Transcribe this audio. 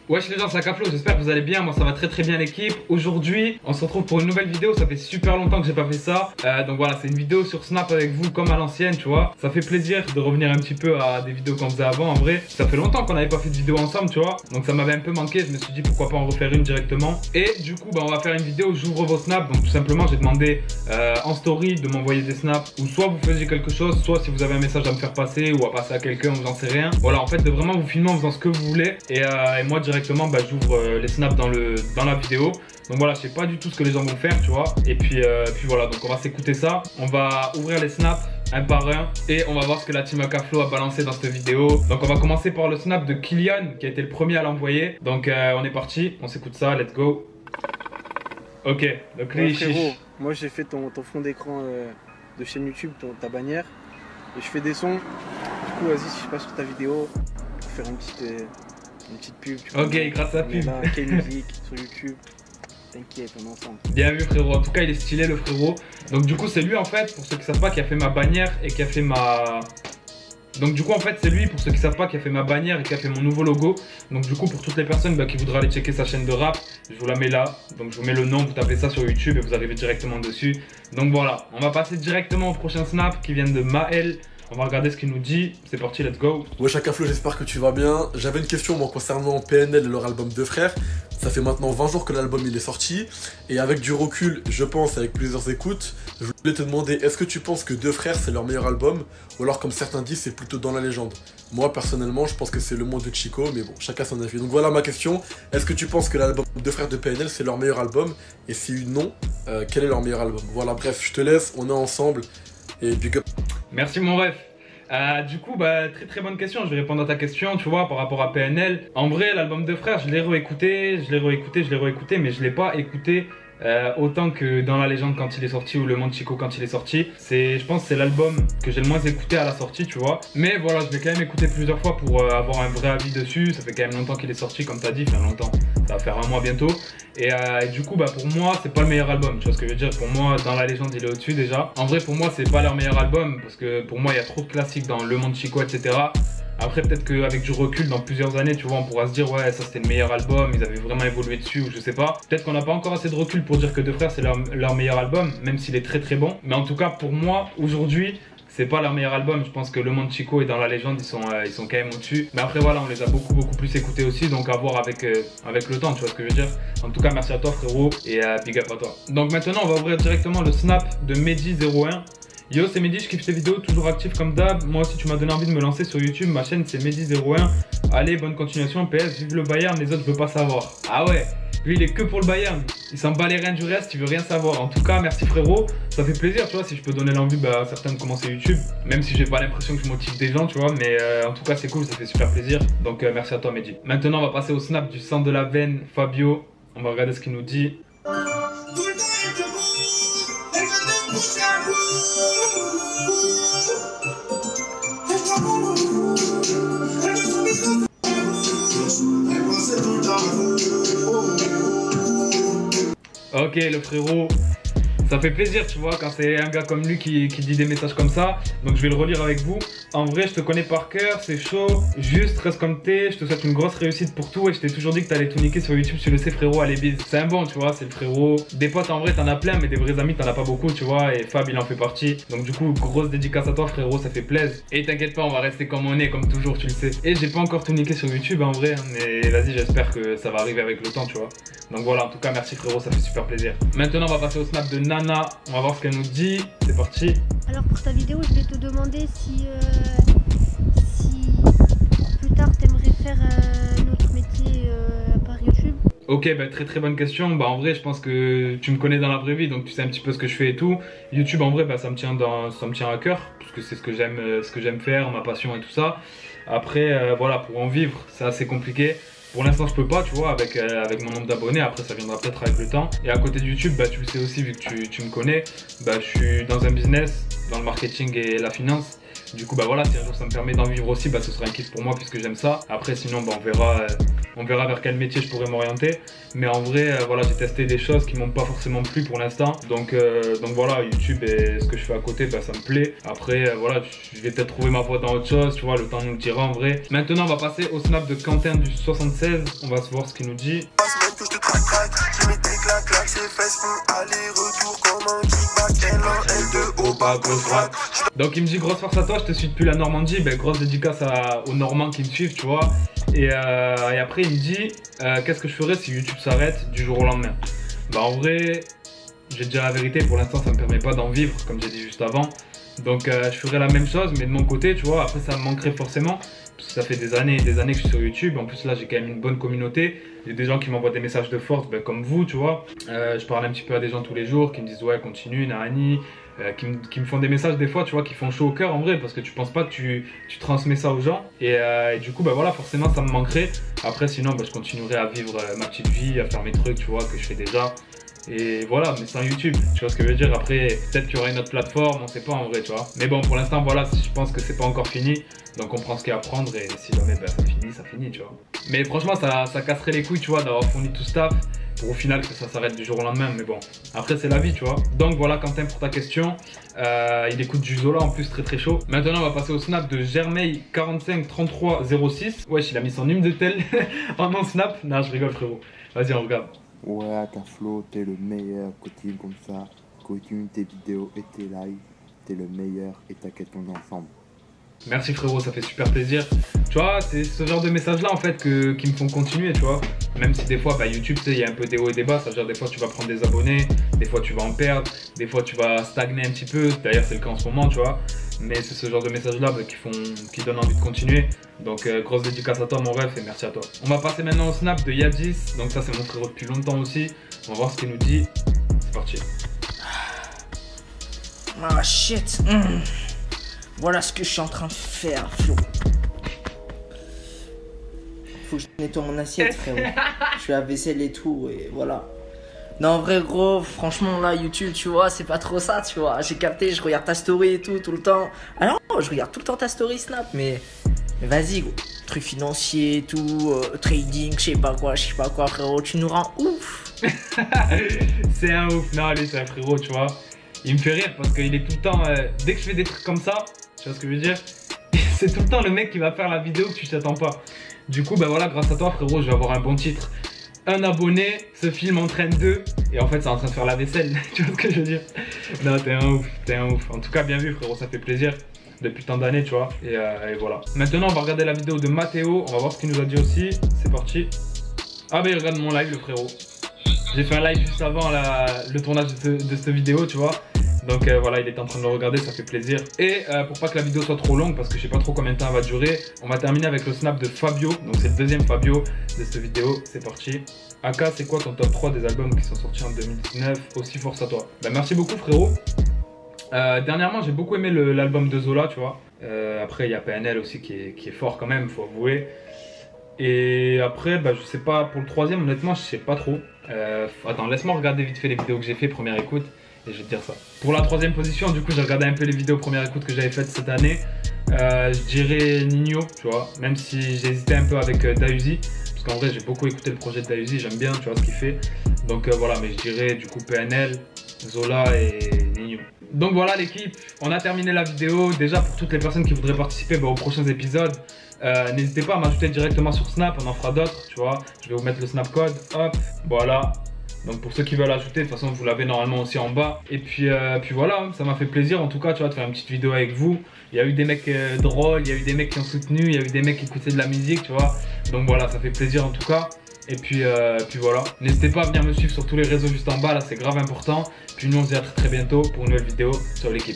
Wesh les gens, c'est Akaflo, j'espère que vous allez bien, moi ça va très bien l'équipe. Aujourd'hui, on se retrouve pour une nouvelle vidéo, ça fait super longtemps que j'ai pas fait ça. Donc voilà, c'est une vidéo sur Snap avec vous comme à l'ancienne, tu vois. Ça fait plaisir de revenir un petit peu à des vidéos qu'on faisait avant, en vrai. Ça fait longtemps qu'on n'avait pas fait de vidéo ensemble, tu vois. Donc ça m'avait un peu manqué, je me suis dit pourquoi pas en refaire une directement. Et du coup, bah, on va faire une vidéo où j'ouvre vos snaps. Donc tout simplement, j'ai demandé en story de m'envoyer des snaps où soit vous faisiez quelque chose, soit si vous avez un message à me faire passer ou à passer à quelqu'un, j'en sais rien. Voilà, en fait, de vraiment vous filmer en faisant ce que vous voulez. Et moi directement, bah, j'ouvre les snaps dans la vidéo. Donc voilà, je sais pas du tout ce que les gens vont faire, tu vois. Et puis voilà, donc on va s'écouter ça. On va ouvrir les snaps un par un et on va voir ce que la team Akaflo a balancé dans cette vidéo. Donc on va commencer par le snap de Kylian qui a été le premier à l'envoyer. Donc on est parti, on s'écoute ça, let's go. Ok, donc lui, frérot, moi j'ai fait ton fond d'écran de chaîne YouTube, ta bannière. Et je fais des sons. Du coup, vas-y, si je passe sur ta vidéo, pour faire une petite pub. Tu vois, ok, grâce à la pub. K-Music sur YouTube. T'inquiète, on est ensemble. Bien vu frérot, en tout cas il est stylé le frérot. Donc du coup c'est lui en fait, pour ceux qui savent pas, qui a fait ma bannière et qui a fait ma... Donc du coup en fait c'est lui, pour ceux qui savent pas, qui a fait ma bannière et qui a fait mon nouveau logo. Donc du coup pour toutes les personnes qui voudraient aller checker sa chaîne de rap, je vous la mets là. Donc je vous mets le nom, vous tapez ça sur YouTube et vous arrivez directement dessus. Donc voilà, on va passer directement au prochain snap qui vient de Maël. On va regarder ce qu'il nous dit, c'est parti, let's go. Wesh Akaflo, j'espère que tu vas bien. J'avais une question moi concernant PNL et leur album Deux Frères. Ça fait maintenant 20 jours que l'album il est sorti. Et avec du recul, je pense, avec plusieurs écoutes, je voulais te demander, est-ce que tu penses que Deux Frères c'est leur meilleur album? Ou alors comme certains disent, c'est plutôt Dans la légende? Moi personnellement, je pense que c'est Le Monde de Chico, mais bon, chacun son avis. Donc voilà ma question, est-ce que tu penses que l'album Deux Frères de PNL c'est leur meilleur album? Et si non, quel est leur meilleur album? Voilà, bref, je te laisse, on est ensemble. Et big up. Merci mon ref. Du coup, bah, très bonne question. Je vais répondre à ta question, tu vois, par rapport à PNL. En vrai, l'album de Frères, je l'ai réécouté, mais je l'ai pas écouté autant que Dans la légende quand il est sorti ou Le Monde Chico quand il est sorti. Je pense que c'est l'album que j'ai le moins écouté à la sortie, tu vois. Mais voilà, je l'ai quand même écouté plusieurs fois pour avoir un vrai avis dessus. Ça fait quand même longtemps qu'il est sorti, comme tu as dit, enfin longtemps. Ça va faire un mois bientôt. Et du coup, bah, pour moi, c'est pas le meilleur album. Tu vois ce que je veux dire? Pour moi, Dans la légende, il est au-dessus déjà. En vrai, pour moi, c'est pas leur meilleur album parce que pour moi, il y a trop de classiques dans Le Monde Chico, etc. Après, peut-être qu'avec du recul, dans plusieurs années, tu vois, on pourra se dire, ouais, ça c'était le meilleur album, ils avaient vraiment évolué dessus, ou je sais pas. Peut-être qu'on n'a pas encore assez de recul pour dire que Deux Frères, c'est leur meilleur album, même s'il est très bon. Mais en tout cas, pour moi, aujourd'hui, c'est pas leur meilleur album. Je pense que Le Monde Chico et Dans la légende, ils sont quand même au-dessus. Mais après, voilà, on les a beaucoup plus écoutés aussi, donc à voir avec le temps, tu vois ce que je veux dire. En tout cas, merci à toi, frérot, et big up à toi. Donc maintenant, on va ouvrir directement le snap de Mehdi01. Yo, c'est Mehdi, je kiffe tes vidéos, toujours actif comme d'hab. Moi aussi, tu m'as donné envie de me lancer sur YouTube. Ma chaîne, c'est Mehdi01. Allez, bonne continuation. PS, vive le Bayern, les autres, je veux pas savoir. Ah ouais, lui, il est que pour le Bayern. Il s'en bat les reins du reste, il veut rien savoir. En tout cas, merci frérot. Ça fait plaisir, tu vois, si je peux donner l'envie à certains de commencer YouTube. Même si j'ai pas l'impression que je motive des gens, tu vois. Mais en tout cas, c'est cool, ça fait super plaisir. Donc, merci à toi, Mehdi. Maintenant, on va passer au snap du sang de la veine, Fabio. On va regarder ce qu'il nous dit. Ok le frérot, ça fait plaisir tu vois quand c'est un gars comme lui qui dit des messages comme ça. Donc je vais le relire avec vous. En vrai je te connais par cœur, c'est chaud. Juste reste comme t'es, je te souhaite une grosse réussite pour tout. Et je t'ai toujours dit que t'allais tout niquer sur YouTube, tu le sais frérot, allez bise. C'est un bon tu vois, c'est le frérot. Des potes en vrai t'en as plein, mais des vrais amis t'en as pas beaucoup tu vois. Et Fab il en fait partie. Donc du coup grosse dédicace à toi frérot, ça fait plaisir. Et t'inquiète pas, on va rester comme on est, comme toujours tu le sais. Et j'ai pas encore tout niqué sur YouTube en vrai, mais vas-y j'espère que ça va arriver avec le temps tu vois. Donc voilà, en tout cas merci frérot, ça fait super plaisir. Maintenant on va passer au snap de Nana, on va voir ce qu'elle nous dit, c'est parti. Alors pour ta vidéo je vais te demander si plus tard t'aimerais faire un autre métier par YouTube. Ok, bah, très bonne question. Bah en vrai je pense que tu me connais dans la vraie vie, donc tu sais un petit peu ce que je fais et tout. YouTube en vrai bah, ça me tient à cœur, parce que c'est ce que j'aime faire, ma passion et tout ça. Après voilà, pour en vivre c'est assez compliqué. Pour l'instant je peux pas tu vois avec mon nombre d'abonnés, après ça viendra peut-être avec le temps. Et à côté de YouTube, bah tu le sais aussi vu que tu me connais, bah je suis dans un business, dans le marketing et la finance. Du coup bah voilà, si un jour ça me permet d'en vivre aussi, bah ce sera un kiff pour moi puisque j'aime ça. Après sinon bah on verra On verra vers quel métier je pourrais m'orienter. Mais en vrai, voilà, j'ai testé des choses qui m'ont pas forcément plu pour l'instant. Donc voilà, YouTube et ce que je fais à côté, bah, ça me plaît. Après, voilà, je vais peut-être trouver ma voie dans autre chose, tu vois, le temps nous le dira en vrai. Maintenant, on va passer au snap de Quentin du 76. On va se voir ce qu'il nous dit. Donc il me dit grosse force à toi, je te suis depuis la Normandie. Ben, grosse dédicace aux Normands qui me suivent, tu vois. Et après il me dit qu'est-ce que je ferais si YouTube s'arrête du jour au lendemain. Bah en vrai, je vais te dire la vérité, pour l'instant ça me permet pas d'en vivre comme j'ai dit juste avant. Donc je ferais la même chose mais de mon côté, tu vois. Après ça me manquerait forcément parce que ça fait des années et des années que je suis sur YouTube. En plus là j'ai quand même une bonne communauté. Il y a des gens qui m'envoient des messages de force, ben, comme vous, tu vois. Je parle un petit peu à des gens tous les jours qui me disent ouais continue, Nahani. Qui me font des messages des fois, tu vois, qui font chaud au cœur en vrai, parce que tu penses pas que tu transmets ça aux gens. Et du coup, bah voilà, forcément ça me manquerait. Après sinon, bah, je continuerai à vivre ma petite vie, à faire mes trucs, tu vois, que je fais déjà. Et voilà, mais sans YouTube, tu vois ce que je veux dire. Après, peut-être qu'il y aura une autre plateforme, on sait pas en vrai, tu vois. Mais bon, pour l'instant, voilà, je pense que c'est pas encore fini. Donc on prend ce qu'il y a à prendre et si jamais bah, ça finit, tu vois. Mais franchement, ça casserait les couilles, tu vois, d'avoir fourni tout ce stuff. Pour au final que ça s'arrête du jour au lendemain, mais bon, après c'est la vie, tu vois. Donc voilà Quentin pour ta question. Il écoute du Zola en plus, très très chaud. Maintenant on va passer au snap de Germeil453306. Wesh, il a mis son numéro de tel en non snap. Non, je rigole frérot. Vas-y, on regarde. Ouais, ta Flo, t'es le meilleur, continue comme ça. Continue tes vidéos et tes lives. T'es le meilleur et t'inquiète, on est ensemble. Merci frérot, ça fait super plaisir. Tu vois, c'est ce genre de messages là en fait qui me font continuer, tu vois. Même si des fois, bah, YouTube, tu sais, il y a un peu des hauts et des bas. Ça veut dire des fois tu vas prendre des abonnés, des fois tu vas en perdre, des fois tu vas stagner un petit peu. D'ailleurs c'est le cas en ce moment, tu vois. Mais c'est ce genre de messages là bah, qui donnent envie de continuer. Donc grosse dédicace à toi mon ref et merci à toi. On va passer maintenant au snap de Yadis. Donc ça c'est mon frérot depuis longtemps aussi. On va voir ce qu'il nous dit. C'est parti. Ah shit. Voilà ce que je suis en train de faire, Flo. Faut que je nettoie mon assiette, frérot. Je fais la vaisselle et tout, et voilà. Non, en vrai, gros, franchement, là, YouTube, tu vois, c'est pas trop ça, tu vois. J'ai capté, je regarde ta story et tout le temps. Alors, je regarde tout le temps ta story Snap, mais vas-y, gros. Trucs financiers et tout, trading, je sais pas quoi, frérot. Tu nous rends ouf. C'est un ouf. Non, lui, c'est un frérot, tu vois. Il me fait rire parce qu'il est tout le temps, dès que je fais des trucs comme ça, tu vois ce que je veux dire, c'est tout le temps le mec qui va faire la vidéo que tu t'attends pas. Du coup, bah voilà, grâce à toi, frérot, je vais avoir un bon titre. Un abonné, ce film entraîne 2, et en fait, c'est en train de faire la vaisselle. Tu vois ce que je veux dire? Non, t'es un ouf, t'es un ouf. En tout cas, bien vu, frérot, ça fait plaisir depuis tant d'années, tu vois. Et voilà. Maintenant, on va regarder la vidéo de Mathéo. On va voir ce qu'il nous a dit aussi. C'est parti. Ah, bah, il regarde mon live, le frérot. J'ai fait un live juste avant le tournage de cette vidéo, tu vois. Donc voilà, il est en train de le regarder, ça fait plaisir. Et pour pas que la vidéo soit trop longue, parce que je sais pas trop combien de temps elle va durer, on va terminer avec le snap de Fabio. Donc c'est le deuxième Fabio de cette vidéo, c'est parti. Aka, c'est quoi ton top 3 des albums qui sont sortis en 2019? Aussi force à toi. Bah, merci beaucoup frérot. Dernièrement, j'ai beaucoup aimé l'album de Zola, tu vois. Après, il y a PNL aussi qui est fort quand même, faut avouer. Et après, bah, je sais pas, pour le troisième, honnêtement, je sais pas trop. Attends, laisse-moi regarder vite fait les vidéos que j'ai fait, première écoute. Et je vais te dire ça. Pour la troisième position, du coup, j'ai regardé un peu les vidéos première écoute que j'avais faites cette année. Je dirais Nino, tu vois. Même si j'ai hésité un peu avec Dahuzi. Parce qu'en vrai, j'ai beaucoup écouté le projet de Dahuzi. J'aime bien, tu vois, ce qu'il fait. Donc voilà, mais je dirais du coup PNL, Zola et Nino. Donc voilà l'équipe, on a terminé la vidéo. Déjà, pour toutes les personnes qui voudraient participer aux prochains épisodes, n'hésitez pas à m'ajouter directement sur Snap. On en fera d'autres, tu vois. Je vais vous mettre le Snap code. Hop, voilà. Donc pour ceux qui veulent ajouter, de toute façon vous l'avez normalement aussi en bas. Et puis voilà, ça m'a fait plaisir en tout cas, tu vois, de faire une petite vidéo avec vous. Il y a eu des mecs drôles, il y a eu des mecs qui ont soutenu, il y a eu des mecs qui écoutaient de la musique, tu vois. Donc voilà, ça fait plaisir en tout cas. Et puis voilà, n'hésitez pas à venir me suivre sur tous les réseaux juste en bas, là c'est grave important. Puis nous on se dit à très bientôt pour une nouvelle vidéo sur l'équipe.